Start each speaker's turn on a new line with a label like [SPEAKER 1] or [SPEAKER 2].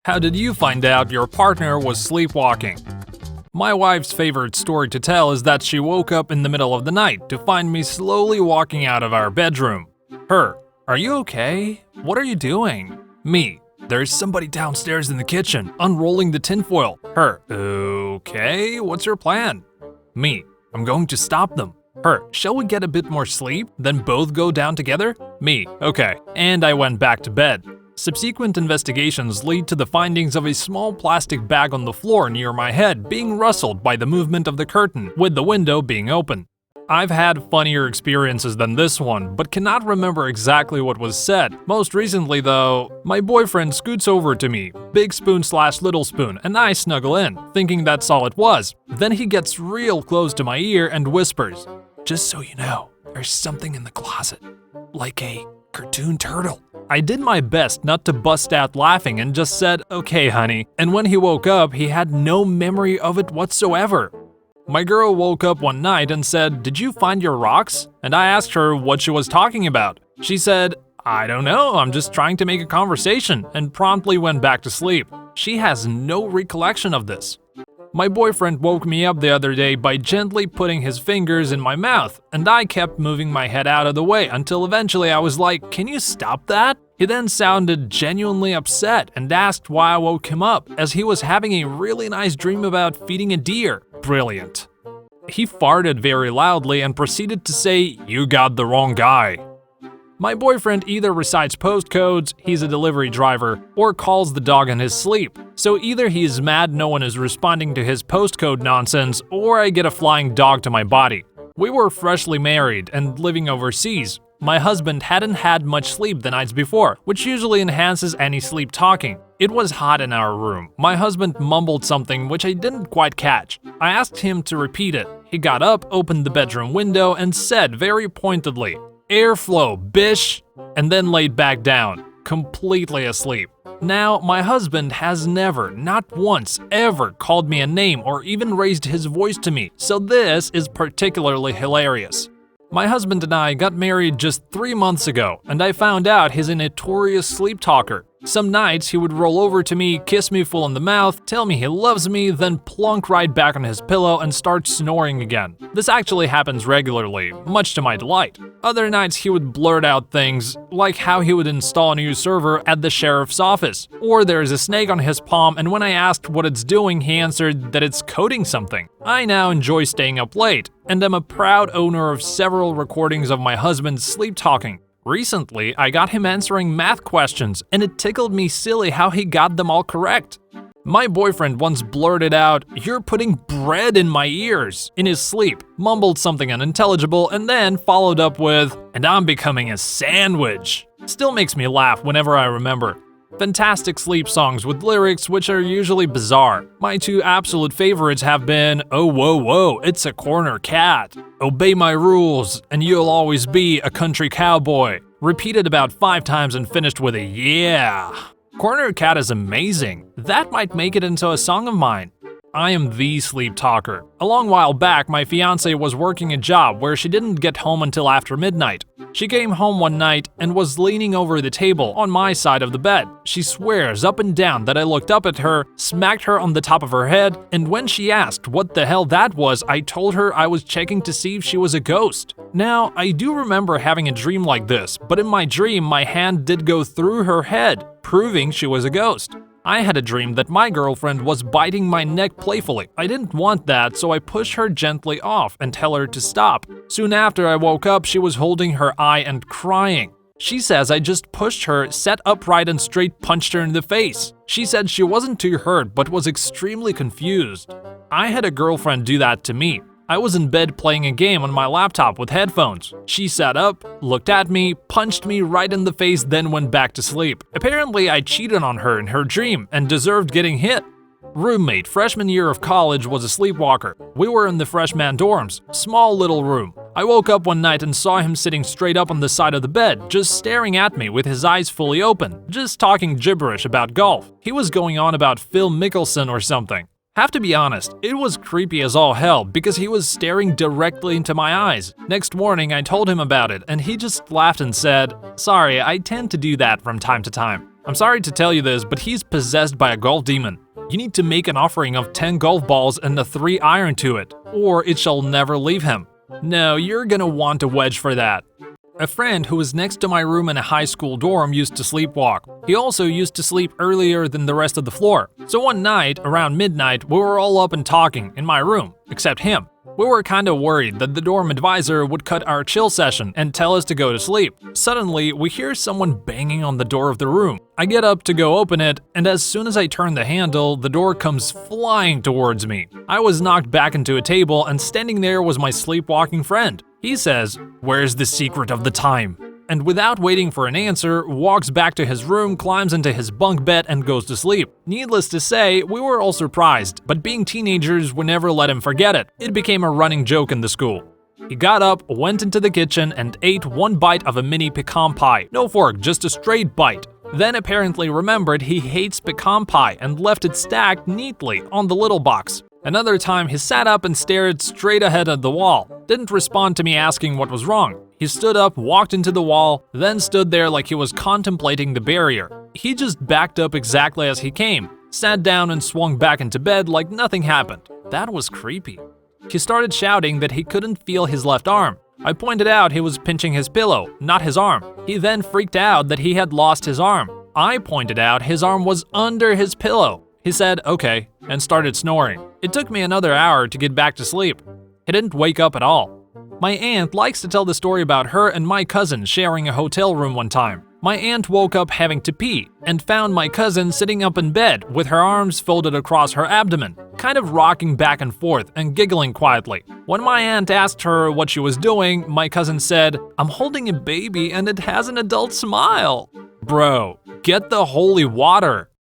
[SPEAKER 1] How did you find out your partner was sleepwalking? My wife's favorite story to tell is that she woke up in the middle of the night to find me slowly walking out of our bedroom. Her, are you okay? What are you doing? Me, there's somebody downstairs in the kitchen, unrolling the tinfoil. Her, okay, what's your plan? Me, I'm going to stop them. Her, shall we get a bit more sleep, then both go down together? Me, okay, and I went back to bed. Subsequent investigations lead to the findings of a small plastic bag on the floor near my head being rustled by the movement of the curtain, with the window being open. I've had funnier experiences than this one, but cannot remember exactly what was said. Most recently though, my boyfriend scoots over to me, big spoon/little spoon, and I snuggle in, thinking that's all it was. Then he gets real close to my ear and whispers, "Just so you know, there's something in the closet, like a cartoon turtle." I did my best not to bust out laughing and just said, "Okay, honey," and when he woke up, he had no memory of it whatsoever. My girl woke up one night and said, "Did you find your rocks?" And I asked her what she was talking about. She said, "I don't know, I'm just trying to make a conversation," and promptly went back to sleep. She has no recollection of this. My boyfriend woke me up the other day by gently putting his fingers in my mouth, and I kept moving my head out of the way until eventually I was like, "Can you stop that?" He then sounded genuinely upset and asked why I woke him up, as he was having a really nice dream about feeding a deer. Brilliant. He farted very loudly and proceeded to say, "You got the wrong guy." My boyfriend either recites postcodes, he's a delivery driver, or calls the dog in his sleep. So either he is mad no one is responding to his postcode nonsense, or I get a flying dog to my body. We were freshly married and living overseas. My husband hadn't had much sleep the nights before, which usually enhances any sleep talking. It was hot in our room. My husband mumbled something which I didn't quite catch. I asked him to repeat it. He got up, opened the bedroom window, and said very pointedly, "Airflow, bish," and then laid back down, completely asleep. Now, my husband has never, not once, ever called me a name or even raised his voice to me, so this is particularly hilarious. My husband and I got married just 3 months ago, and I found out he's a notorious sleep talker. Some nights he would roll over to me, kiss me full in the mouth, tell me he loves me, then plunk right back on his pillow and start snoring again. This actually happens regularly, much to my delight. Other nights he would blurt out things, like how he would install a new server at the sheriff's office, or there's a snake on his palm, and when I asked what it's doing, he answered that it's coding something. I now enjoy staying up late, and am a proud owner of several recordings of my husband's sleep talking. Recently, I got him answering math questions, and it tickled me silly how he got them all correct. My boyfriend once blurted out, "You're putting bread in my ears," in his sleep, mumbled something unintelligible, and then followed up with, "And I'm becoming a sandwich." Still makes me laugh whenever I remember. Fantastic sleep songs with lyrics which are usually bizarre. My two absolute favorites have been, "Oh whoa whoa, it's a corner cat," "Obey my rules, and you'll always be a country cowboy," repeated about 5 times and finished with a "yeah." Corner cat is amazing. That might make it into a song of mine. I am the sleep talker. A long while back, my fiance was working a job where she didn't get home until after midnight. She came home one night and was leaning over the table on my side of the bed. She swears up and down that I looked up at her, smacked her on the top of her head, and when she asked what the hell that was, I told her I was checking to see if she was a ghost. Now, I do remember having a dream like this, but in my dream, my hand did go through her head, proving she was a ghost. I had a dream that my girlfriend was biting my neck playfully. I didn't want that, so I pushed her gently off and tell her to stop. Soon after I woke up, she was holding her eye and crying. She says I just pushed her, sat upright and straight punched her in the face. She said she wasn't too hurt, but was extremely confused. I had a girlfriend do that to me. I was in bed playing a game on my laptop with headphones. She sat up, looked at me, punched me right in the face, then went back to sleep. Apparently, I cheated on her in her dream and deserved getting hit. Roommate, freshman year of college, was a sleepwalker. We were in the freshman dorms, small little room. I woke up one night and saw him sitting straight up on the side of the bed, just staring at me with his eyes fully open, just talking gibberish about golf. He was going on about Phil Mickelson or something. Have to be honest, it was creepy as all hell because he was staring directly into my eyes. Next morning I told him about it and he just laughed and said, "Sorry, I tend to do that from time to time." I'm sorry to tell you this, but he's possessed by a golf demon. You need to make an offering of 10 golf balls and a 3-iron to it, or it shall never leave him. No, you're gonna want a wedge for that. A friend who was next to my room in a high school dorm used to sleepwalk. He also used to sleep earlier than the rest of the floor. So one night, around midnight, we were all up and talking in my room, except him. We were kinda worried that the dorm advisor would cut our chill session and tell us to go to sleep. Suddenly, we hear someone banging on the door of the room. I get up to go open it, and as soon as I turn the handle, the door comes flying towards me. I was knocked back into a table, and standing there was my sleepwalking friend. He says, "Where's the secret of the time?" And without waiting for an answer, walks back to his room, climbs into his bunk bed, and goes to sleep. Needless to say, we were all surprised, but being teenagers, we never let him forget it. It became a running joke in the school. He got up, went into the kitchen, and ate one bite of a mini pecan pie. No fork, just a straight bite. Then apparently remembered he hates pecan pie and left it stacked neatly on the little box. Another time, he sat up and stared straight ahead at the wall. Didn't respond to me asking what was wrong. He stood up, walked into the wall, then stood there like he was contemplating the barrier. He just backed up exactly as he came, sat down and swung back into bed like nothing happened. That was creepy. He started shouting that he couldn't feel his left arm. I pointed out he was pinching his pillow, not his arm. He then freaked out that he had lost his arm. I pointed out his arm was under his pillow. He said, "Okay," and started snoring. It took me another hour to get back to sleep. He didn't wake up at all. My aunt likes to tell the story about her and my cousin sharing a hotel room one time. My aunt woke up having to pee and found my cousin sitting up in bed with her arms folded across her abdomen, kind of rocking back and forth and giggling quietly. When my aunt asked her what she was doing, my cousin said, "I'm holding a baby and it has an adult smile." Bro, get the holy water.